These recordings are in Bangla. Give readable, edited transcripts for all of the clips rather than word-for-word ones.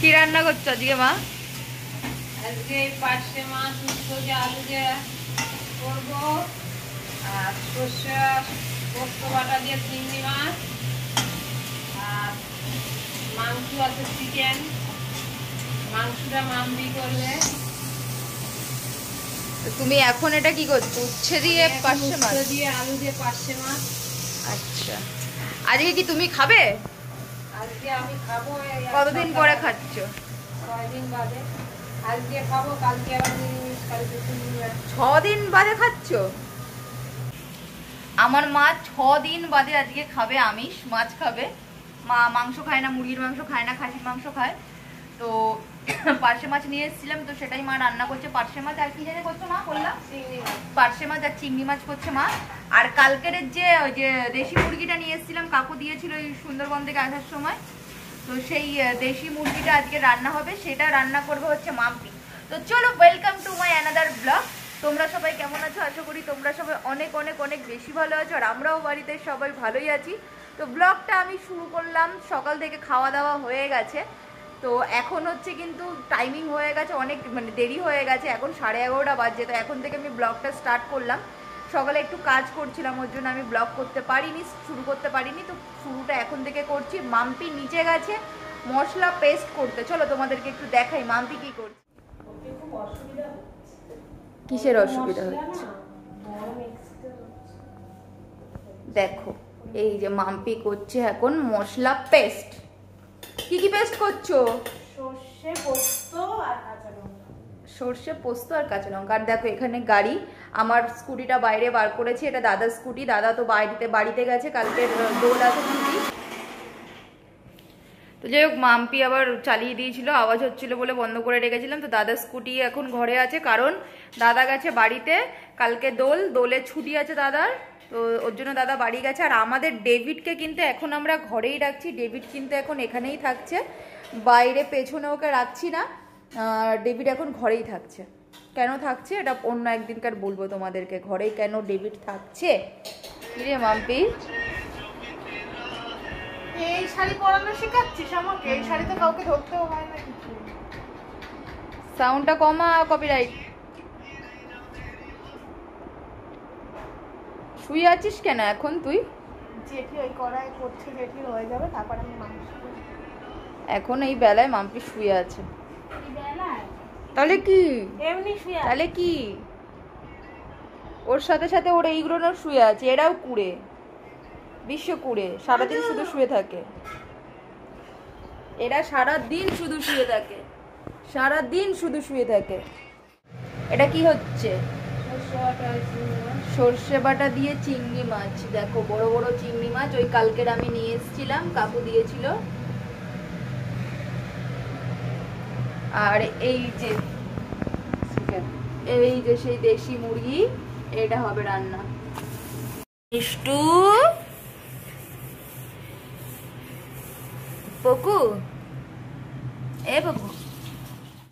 কি রান্না করছো আজকে মা? আজকে পার্শে মাছ উচ্চ যে আলু দিয়ে করবো, আর সর্ষে পোস্ত বাটা দিয়ে চিংড়ি মাছ, আর মাংস আছে চিকেন, মাংসটা মাম্পি করবে। তুমি এখন এটা কি করছো? উচ্ছে দিয়ে পার্শে মাছ দিয়ে আলু দিয়ে পার্শে মাছ। আচ্ছা, আজকে কি তুমি খাবে? আজকে আমি খাবো। কতদিন পরে খাচ্ছ? কয়দিন বাদে। আজকে খাবো, কালকে আবার নিরামিষ, কালকে 6 দিন বাদে খাচ্ছ? আমার মা 6 দিন বাদে আজকে খাবে আমিষ, মাছ খাবে। মা মাংস খায় না, মুরগির মাংস খায় না, খাসির মাংস খায়। তো পার্শে মাছ নিয়ে এসেছিলাম, তো সেটাই মা রান্না করছে। পার্শে মাছ আর কি জানি করছো মা? বললাম চিংড়ি মাছ, পার্শে মাছ আর চিংড়ি মাছ করছে মা। আর কালকের যে ওই যে দেশি মুরগিটা নিয়ে এসেছিলাম, কাকু দিয়েছিল এই সুন্দরবন থেকে আসার সময়, তো সেই দেশি মুরগিটা আজকে রান্না হবে, সেটা রান্না করবে হচ্ছে মাম্পি। তো চলো, welcome to my another blog. তোমরা সবাই কেমন আছো? আশা করি তোমরা সবাই অনেক অনেক অনেক বেশি ভালো আছো, আর আমরাও বাড়িতে সবাই ভালোই আছি। তো ব্লগটা আমি শুরু করলাম, সকাল থেকে খাওয়া দাওয়া হয়ে গেছে। তো এখন হচ্ছে কিন্তু টাইমিং হয়ে গেছে অনেক, মানে দেরি হয়ে গেছে, এখন 11:30 বাজছে। তো এখন থেকে আমি ব্লগটা স্টার্ট করলাম। সকালে একটু কাজ করছিলাম, ওর জন্য আমি ব্লগ করতে পারিনি, শুরু করতে পারিনি। তো শুরুটা এখন থেকে করছি। মাম্পি নিচে গেছে মশলা পেস্ট করতে। চলো তোমাদেরকে একটু দেখাই মাম্পি কি করছে। কিসের অসুবিধা হচ্ছে? দেখো, এই যে মাম্পি করছে এখন মশলা পেস্ট। কি কি পেস্ট করছো? সর্ষে পোস্ত আর কাঁচা লঙ্কা। সর্ষে পোস্ত আর কাঁচা লঙ্কা। আর দেখো এখানে গাড়ি, আমার স্কুটিটা বাইরে বার করেছি, এটা দাদার স্কুটি। দাদা তো বাড়িতে গেছে, কালকে দোল আছে ছুটি। তো যাই হোক, মাম্পি আবার চালিয়ে দিয়েছিল, আওয়াজ হচ্ছিল বলে বন্ধ করে রেখেছিলাম। তো দাদার স্কুটি এখন ঘরে আছে, কারণ দাদা গেছে বাড়িতে, কালকে দোলের ছুটি আছে দাদার, তো ওর জন্য দাদা বাড়ি গেছে। আর আমাদের ডেভিডকে কিন্তু এখন আমরা ঘরেই রাখছি। ডেভিড কিন্তু এখন এখানেই থাকছে, বাইরে পেছনে ওকে রাখছি না। ডেভিড এখন ঘরেই থাকছে। কেন থাকছে এটা অন্য একদিনকার বলবো তোমাদেরকে, ঘরেই কেন ডেভিড থাকছে। কিরে মাম্পি, এই শাড়ি পরানো শেখাচ্ছিস আমাকে? এই শাড়ি তো কাউকে ধরতেও হয় না কিছু। সাউন্ডটা কমা, কপিরাইট। শুয়ে আছিস কেন এখন তুই? জেঠি ওই কড়াই করছে, জেঠি হয়ে যাবে, তারপর আমি মাংস করব। এখন এই বেলায় মাম্পি শুয়ে আছে? এই বেলায় তাহলে কি? এমনি শুয়ে আছে। তাহলে কি? ওর সাথে সাথে ওর এইগুলো শুয়ে আছে, এরাও কুড়ে, বিশ্ব কুড়ে, সারাদিন শুধু শুয়ে থাকে। এরা সারাদিন শুধু শুয়ে থাকে, সারাদিন শুধু শুয়ে থাকে। এটা কি হচ্ছে? সর্ষে বাটা দিয়ে চিংড়ি মাছ। দেখো বড় বড় চিংড়ি মাছ, ওই কালকের আমি নিয়ে এসেছিলাম, কাকু দিয়েছিল। আর এই যে সেই দেশি মুরগি, এটা হবে রান্না। মিষ্টু পকু, এ পকু,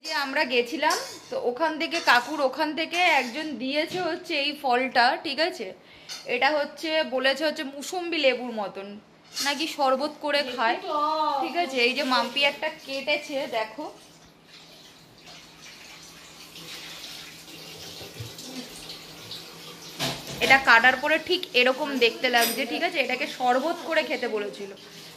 যে আমরা গেছিলাম, তো ওখান থেকে কাকুর ওখান থেকে একজন দিয়েছে হচ্ছে এই ফলটা, ঠিক আছে? এটা হচ্ছে বলেছে হচ্ছে মুসম্বি লেবুর মতন, নাকি শরবত করে খায়, ঠিক আছে? এই যে মাম্পি একটা কেটেছে, দেখো এটা কাটার পরে ঠিক এরকম দেখতে লাগছে, ঠিক আছে? এটাকে শরবত করে খেতে বলেছিল।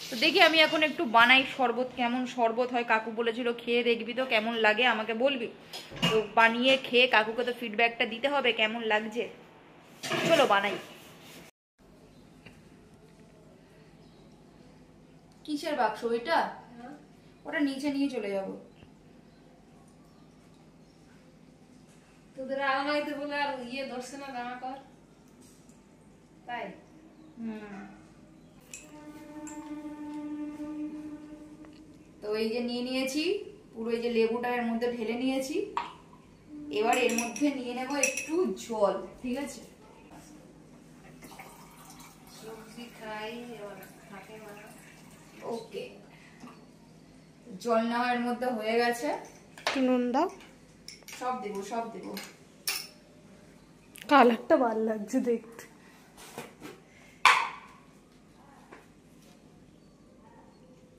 তো দেখি আমি এখন একটু বানাই শরবত, কেমন শরবত হয়। কাকু বলেছিল খেয়ে দেখবি তো কেমন লাগে, আমাকে বলবি। তো বানিয়ে খেয়ে কাকুকে তো ফিডব্যাকটা দিতে হবে কেমন লাগছে। চলো বানাই। কিসের বাক্স ওইটা? ওটা নিচে নিয়ে চলে যাবো। তোদের আগামাইতে বলে আর ইয়ে ধরছে না, দাঁড়া কর তাই। তো এই যে নিয়ে নিয়েছি পুরো, এই যে লেবুটা এর মধ্যে ঢেলে নিয়েছি। এবার এর মধ্যে নিয়ে নেব একটু জল, ঠিক আছে? সবজি খাই এবার খাতে মারা। ওকে, জল নেওয়া এর মধ্যে হয়ে গেছে। নুন দাও, সব দেবো সব দেবো। কালারটা ভালো লাগছে দেখতে।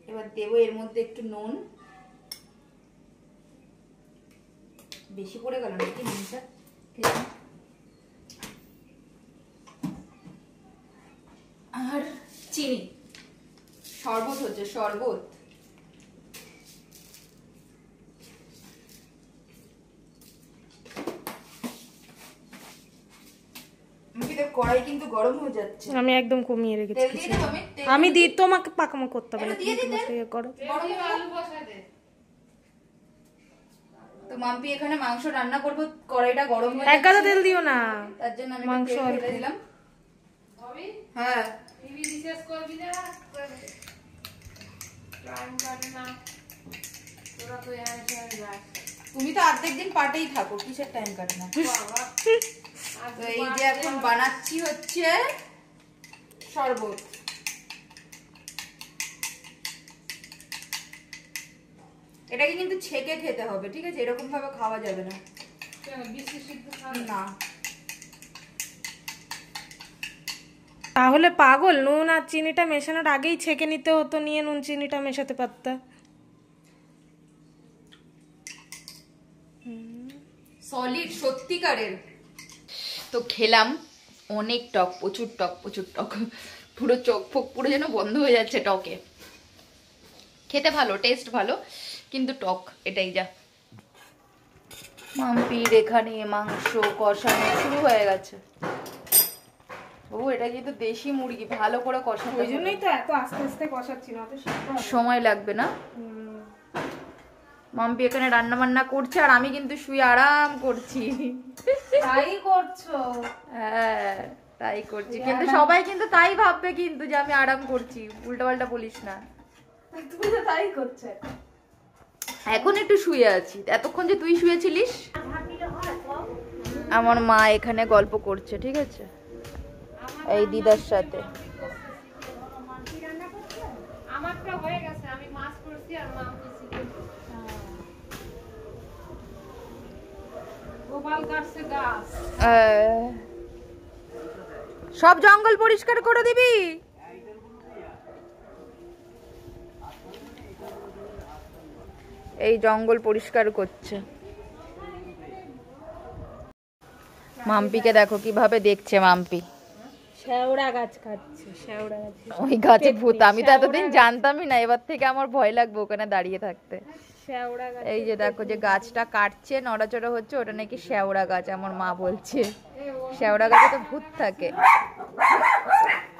এবার দেবো এর মধ্যে একটু নুন, বেশি পড়ে গেল নাকি নুনটা? আর চিনি, শরবত হচ্ছে, শরবত। কড়াই কিন্তু গরম হয়ে যাচ্ছে। আমি একদম কমিয়ে রেখেছি। আমি দিই তোমাকে পাকামো করতে হবে না, তুমি করো। তো মাম্পি এখানে মাংস রান্না করব, কড়াইটা গরম হয়ে এক গাদা তেল দিও না, তার জন্য আমি মাংস তেল ঢেলে দিলাম। হ্যাঁ টিভি রিচার্জ করবি না, টাইম কাটে না, তোরা তো তুমি তো অর্ধেক দিন পাটেই থাকো, কিসের টাইম কাটে না। তো এই যে এখন বানাচ্ছি হচ্ছে শরবত। এটাকে কিন্তু ছেঁকে খেতে হবে, ঠিক আছে? এরকম ভাবে খাওয়া যাবে না। না তাহলে পাগল, নুন আর চিনিটা মেশানোর আগেই ছেঁকে নিতে হতো, নিয়ে নুন চিনিটা মেশাতে পারতা। সলিড সত্যিকারের। তো খেলাম, অনেক টক, প্রচুর টক, প্রচুর টক, পুরো চোখ ফোক পুরো যেন বন্ধ হয়ে যাচ্ছে টকে। খেতে ভালো, টেস্ট ভালো, কিন্তু টক, এটাই যা। মাম্পির এখানে মাংস কষানো শুরু হয়ে গেছে। ও এটা কিন্তু দেশি মুরগি, ভালো করে কষাতে, ওই জন্যই তো এত আস্তে আস্তে কষাচ্ছি, না তো সময় লাগবে না। মাম্পি এখানে রান্না বান্না করছে আর আমি কিন্তু শুয়ে আরাম করছি। তাই করছো? হ্যাঁ তাই করছি, কিন্তু সবাই কিন্তু তাই ভাববে কিন্তু যে আমি আরাম করছি, উল্টা পাল্টা বলিস না। তুমি তো তাই করছো। এখন একটু শুয়ে আছি, এতক্ষণ যে তুই শুয়েছিলিস। আমার মা এখানে গল্প করছে, ঠিক আছে, এই দিদার সাথে। আমারটা হয়ে গেছে, আমি মাছ করছি আর মা গোপাল কাটছে গাছ। সব জঙ্গল পরিষ্কার করে দিবি। এই জঙ্গল পরিষ্কার করছে। মাম্পিকে দেখো কিভাবে দেখছে। মাম্পি শেওড়া গাছ খাচ্ছে, শেওড়া গাছ। ওই গাছে ভূত, আমি তো এতদিন জানতামই না, এবার থেকে আমার ভয় লাগবে ওখানে দাঁড়িয়ে থাকতে। শেওড়া গাছ। এই যে দেখো যে গাছটা কাটছে, নড়াচড়া হচ্ছে, ওটা নাকি শেওড়া গাছ, আমার মা বলছে। শেওড়া গাছে তো ভূত থাকে।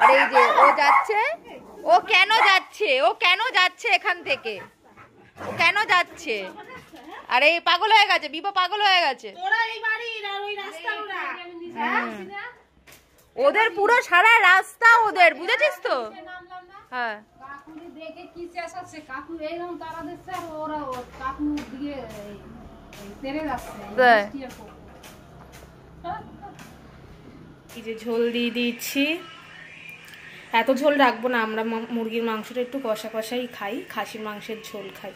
আর এই যে ও যাচ্ছে, ও কেন যাচ্ছে, ও কেন যাচ্ছে এখান থেকে, ও কেন যাচ্ছে? আরে পাগল হয়ে গেছে, বিপা পাগল হয়ে গেছে। ওদের পুরো সারা রাস্তা ওদের, বুঝেছিস তো? হ্যাঁ দেখে কি চেঁচাচ্ছে, কাকু এইরকম তারা দেখছে আর ওরা কাকু দিয়ে তেড়ে যাচ্ছে। এই যে ঝোল দিয়ে দিচ্ছি, এত ঝোল রাখবো না, আমরা মুরগির মাংসটা একটু কষা কষাই খাই, খাসির মাংসের ঝোল খাই।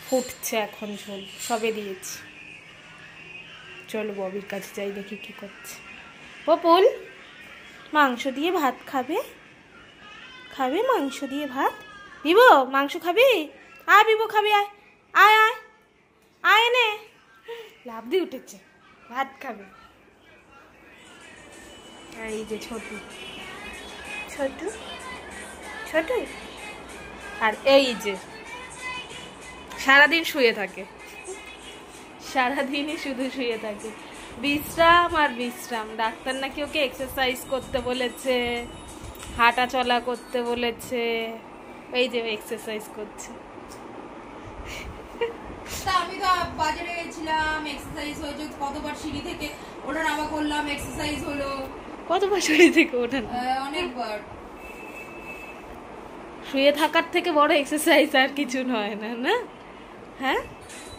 ফুটছে এখন ঝোল, সবে দিয়েছি। চলো ববির কাছে যাই, দেখি কি করছে। পপুল, মাংস দিয়ে ভাত খাবে? খাবে মাংস দিয়ে ভাত? দিব মাংস খাবি? আয় বিবু খাবি, আয় আয় আয় আয়, নে লাভ দিয়ে উঠেছে, ভাত খাবে। এই যে ছোটু, ছোটু ছোটু, আর এই যে সারাদিন শুয়ে থাকে, সারাদিনই শুধু শুয়ে থাকে, বিশ্রাম আর বিশ্রাম। ডাক্তার নাকি ওকে এক্সারসাইজ করতে বলেছে, হাঁটা চলা করতে বলেছে। এই যে এক্সারসাইজ করছে। আমি তো বাজারে গেছিলাম, এক্সারসাইজ হয়েছে, কতবার সিঁড়ি থেকে ওঠা নামা করলাম, এক্সারসাইজ হলো। কতবার সিঁড়ি থেকে ওঠেন? অনেকবার। শুয়ে থাকার থেকে বড় এক্সারসাইজ আর কিছু নয় না, না? হ্যাঁ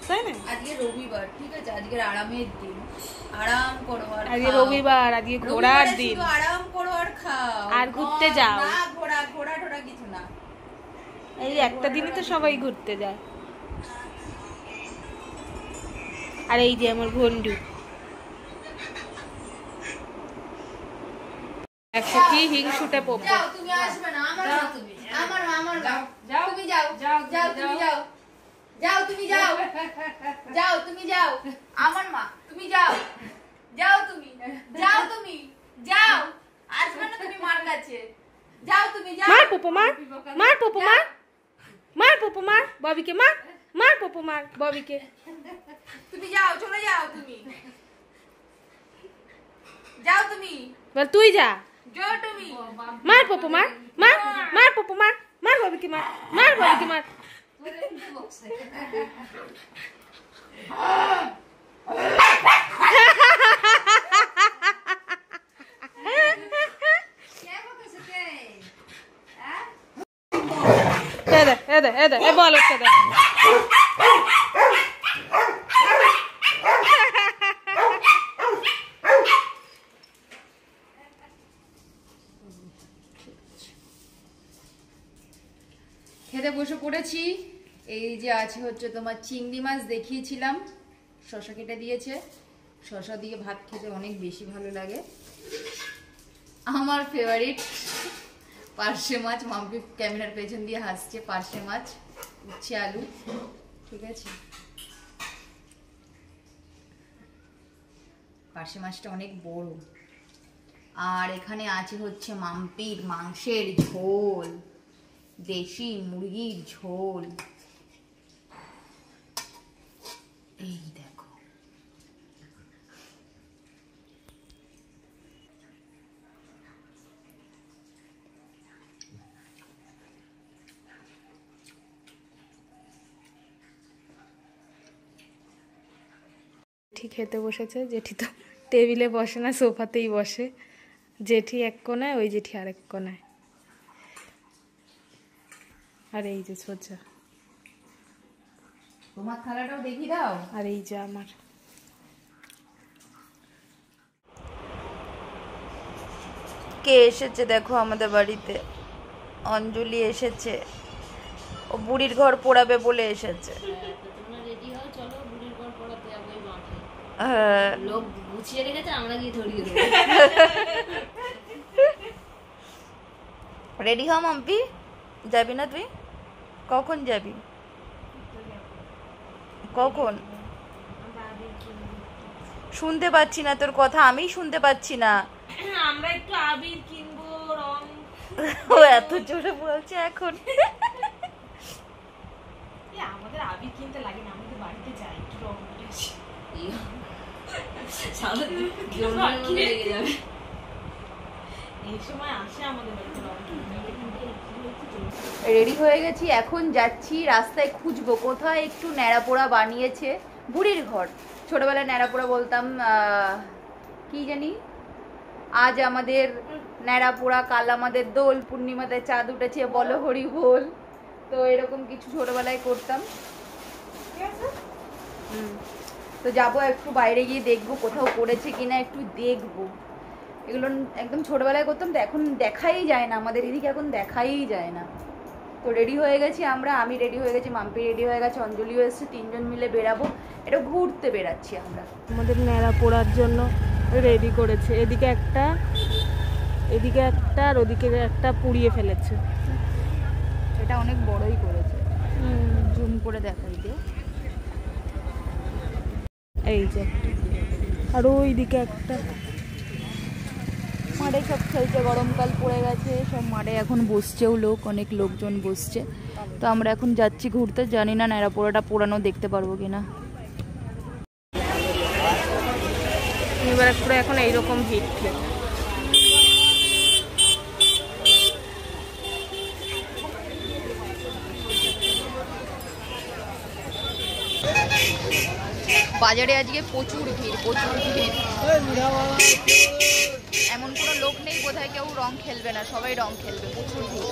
তাই না? আজকে রবিবার, ঠিক আছে, আজকের আরামের দিন, আরাম করো। আর আজকে রবিবার, আজকে ঘোরার দিন, আরাম করো আর খাও আর ঘুরতে যাও। না ঘোরা ঘোরা টোরা কিছু না, এই একটা দিনই তো সবাই ঘুরতে যায়। আর এই যে আমার বন্ধু, একটা কি হিংসুটে পোপো। যাও তুমি, আসবে না, আমার না, তুমি আমার মা, আমার যাও, তুমি যাও, যাও যাও, তুমি যাও, যাও তুমি যাও, যাও তুমি যাও, আমার মা তুমি যাও, যাও তুমি, যাও তুমি, যাও, আসবে না তুমি মার কাছে, যাও তুমি যাও। মার পপু মার, মার পপু মার, মার পপু মার ববিকে, মার মার পপু মার ববিকে। তুমি যাও, চলে যাও তুমি, যাও তুমি, বল তুই যা, যাও তুমি, মার পপু মার, মার মার পপু মার, মার ববিকে মার, মার ববিকে মার। এ বল হচ্ছে দে। খেতে বসে পড়েছি। এই যে আছে হচ্ছে তোমার চিংড়ি মাছ দেখিয়েছিলাম, শসা কেটে দিয়েছে, শসা দিয়ে ভাত খেতে অনেক বেশি ভালো লাগে। আমার ফেভারিট পার্শে মাছ, মাম্পি ক্যামেরার পেছন দিয়ে হাসছে, পার্শে মাছ, উচ্ছে আলু, ঠিক আছে। পার্শে মাছটা অনেক বড়। আর এখানে আছে হচ্ছে মাম্পির মাংসের ঝোল, দেশি মুরগির ঝোল। এই দেখো, জেঠি খেতে বসেছে। জেঠি তো টেবিলে বসে না, সোফাতেই বসে। জেঠি এক কোনায়, ওই জেঠি আরেক কোনায়। আর এই যে সোজা, তোমার থালাটাও দেখি দাও। আর এই যে আমার। কে এসেছে দেখো আমাদের বাড়িতে, অঞ্জলি এসেছে। ও বুড়ির ঘর পোড়াবে বলে এসেছে। লোক গুছিয়ে রেখেছে, আমরা গিয়ে ধরিয়ে দেবো। রেডি হ মাম্পি, যাবি না তুই? কখন যাবি? কখন? শুনতে পাচ্ছি না তোর কথা, আমি শুনতে পাচ্ছি না। আমরা একটু আবির কিনবো, রং। ও এত জোরে বলছে এখন। আমাদের আবির কিনতে লাগে না, আমাদের বাড়িতে যাই একটু রং করে আসি। এই সময় আসে আমাদের বাড়িতে রং কিনতে। রেডি হয়ে গেছি, এখন যাচ্ছি রাস্তায় খুঁজবো কোথায় একটু ন্যাড়াপোড়া বানিয়েছে। বুড়ির ঘর, ছোটবেলায় ন্যাড়াপোড়া বলতাম। কি জানি, আজ আমাদের ন্যাড়াপোড়া, কাল আমাদের দোল, পূর্ণিমাতে চাঁদ উঠেছে, বলো হরি বল। তো এরকম কিছু ছোটবেলায় করতাম। তো যাবো একটু বাইরে গিয়ে দেখবো কোথাও করেছে কিনা, একটু দেখবো। এগুলো একদম ছোটবেলায় করতাম, তো এখন দেখাই যায় না, আমাদের এদিকে এখন দেখাই যায় না। তো রেডি হয়ে গেছি আমরা, আমি রেডি হয়ে গেছি, মাম্পি রেডি হয়ে গেছে, অঞ্জলিও এসছে, তিনজন মিলে বেরাবো। এটা ঘুরতে বেরাচ্ছি আমরা। আমাদের ন্যাড়া পোড়ার জন্য রেডি করেছে। এদিকে একটা, এদিকে একটা, আর ওদিকে একটা পুড়িয়ে ফেলেছে। এটা অনেক বড়ই করেছে, জুম করে দেখাই দে। এই যে একটা, আর ওই দিকে একটা। মাঠে সব খেলছে, গরমকাল পড়ে গেছে, সব মাঠে এখন বসছেও লোক, অনেক লোকজন বসছে। তো আমরা এখন যাচ্ছি ঘুরতে, জানি না ন্যাড়াপোড়াটা পোড়ানো দেখতে পারবো কিনা। শনিবারপুরে এখন এইরকম ভিড়। বাজারে আজকে প্রচুর ভিড়, প্রচুর ভিড়। এমন কোনো লোক নেই বোধহয় কেউ রং খেলবে না, সবাই রং খেলবে, প্রচুর ভিড়।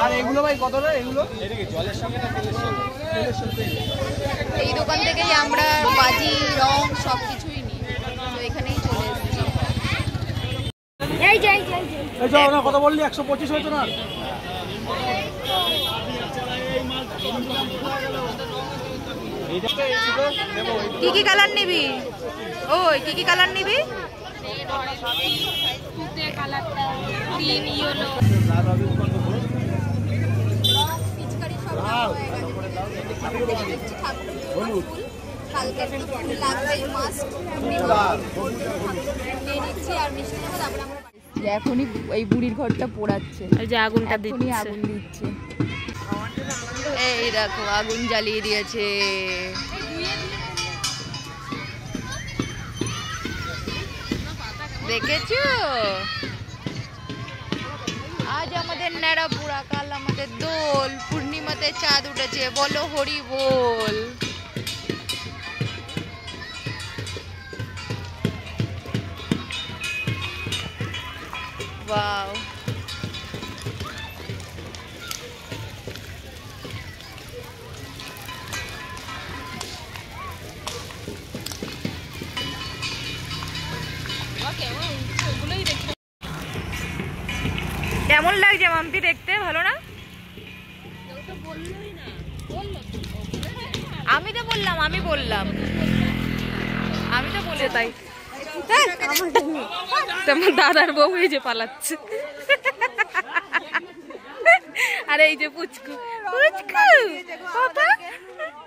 আর এগুলো ভাই কত রে? এগুলো জলের সঙ্গে না তেলের সঙ্গে? এই দোকান থেকেই আমরা বাজি, রং সব কিছুই নিই। তো এখানেই চলে এসেছি। এই যাও না, কত বললি? 125 হয়েছে না? কি কি কালার নিবি? ওই কি কি কালার নিবি? গ্রিন ইয়েলো পিচকারি সব রাখা হয়ে গেছে। দেখছি ঠাকুরের জন্য ফুল, কালকে একটু ফুল লাগবেই মাস্ট। নিয়ে নিচ্ছি আর মিষ্টি নেবো, তারপরে আমরা এখনই এই বুড়ির ঘরটা পোড়াচ্ছে, এই যে আগুনটা এখনই দিচ্ছে আগুন দিচ্ছে। এই দেখো আগুন জ্বালিয়ে দিয়েছে। দেখেছো, আজ আমাদের ন্যাড়া পুরা, কাল আমাদের দোল, পূর্ণিমাতে চাঁদ উঠেছে, বলো হরি বল। ওয়াও, কেমন লাগছে মাম্পি দেখতে? ভালো না? আমি তো বললাম আমি তো বলে তাই তেমন দাদার বউ এই যে পালাচ্ছে আরে এই যে পুচকু পাপা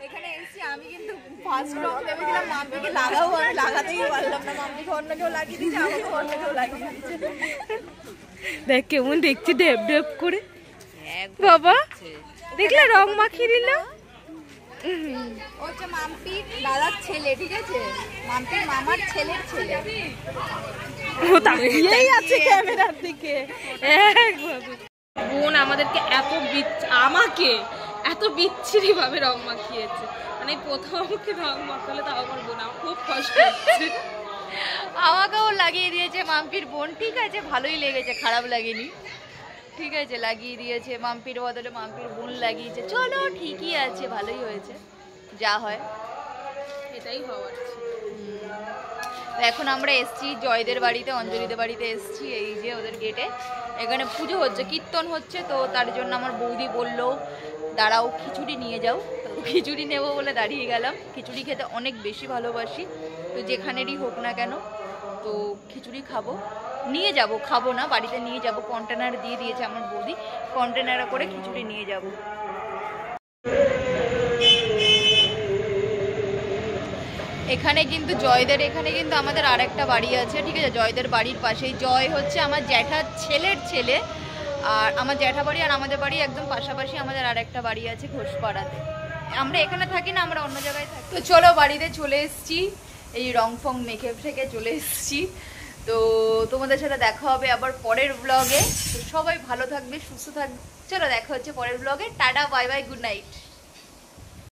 এখানে এসেছি আমি, কিন্তু ফার্স্ট রং ভেবেছিলাম মাম্পিকে লাগাবো, আমি লাগাতেই পারলাম না। মাম্পিকে অন্য কেউ লাগিয়ে দিচ্ছে, আমাকে অন্য কেউ লাগিয়ে দিচ্ছে। দেখ কেমন দেখছি ডেপ ডেপ করে। বাবা দেখলে রং মাখিয়ে দিল। ও হচ্ছে মাম্পির দাদার ছেলে, ঠিক আছে, মাম্পির মামার ছেলের ছেলে। ও তাকিয়েই আছে ক্যামেরার দিকে। বোন আমাদেরকে আমাকে এত বিচ্ছিরি ভাবে রং মাখিয়েছে, মানে প্রথম আমাকে রং মাখালে তাও আমার বোন, আমার খুব কষ্ট হচ্ছে। আমাকেও লাগিয়ে দিয়েছে মাম্পির বোন, ঠিক আছে, ভালোই লেগেছে, খারাপ লাগেনি, ঠিক আছে, লাগিয়ে দিয়েছে। মাম্পির বদলে মাম্পির বোন লাগিয়েছে, চলো ঠিকই আছে, ভালোই হয়েছে, যা হয় এটাই হওয়ার। তো এখন আমরা এসছি জয়দের বাড়িতে, অঞ্জলিদের বাড়িতে এসছি, এই যে ওদের গেটে। এখানে পুজো হচ্ছে, কীর্তন হচ্ছে, তো তার জন্য আমার বৌদি বললো দাঁড়াও খিচুড়ি নিয়ে যাও, তো খিচুড়ি নেবো বলে দাঁড়িয়ে গেলাম। খিচুড়ি খেতে অনেক বেশি ভালোবাসি, তো যেখানেরই হোক না কেন, তো খিচুড়ি খাবো, নিয়ে যাব, খাবো না, বাড়িতে নিয়ে যাব, কন্টেনার দিয়ে দিয়েছে আমার বৌদি, কন্টেনারে করে খিচুড়ি নিয়ে যাব। এখানে কিন্তু জয়দের, এখানে কিন্তু আমাদের আর একটা বাড়ি আছে, ঠিক আছে, জয়দের বাড়ির পাশেই। জয় হচ্ছে আমার জ্যাঠার ছেলের ছেলে, আর আমার জ্যাঠা বাড়ি আর আমাদের বাড়ি একদম পাশাপাশি। আমাদের আর একটা বাড়ি আছে ঘোষপাড়াতে, আমরা এখানে থাকি না, আমরা অন্য জায়গায় থাকি। তো চলো বাড়িতে চলে এসেছি, এই রং ফং মেখে থেকে চলে এসেছি। তো তোমাদের সাথে দেখা হবে আবার পরের ব্লগে। তো সবাই ভালো থাকবে, সুস্থ থাকবে, চলো দেখা হচ্ছে পরের ব্লগে। Tata, bye bye, good night.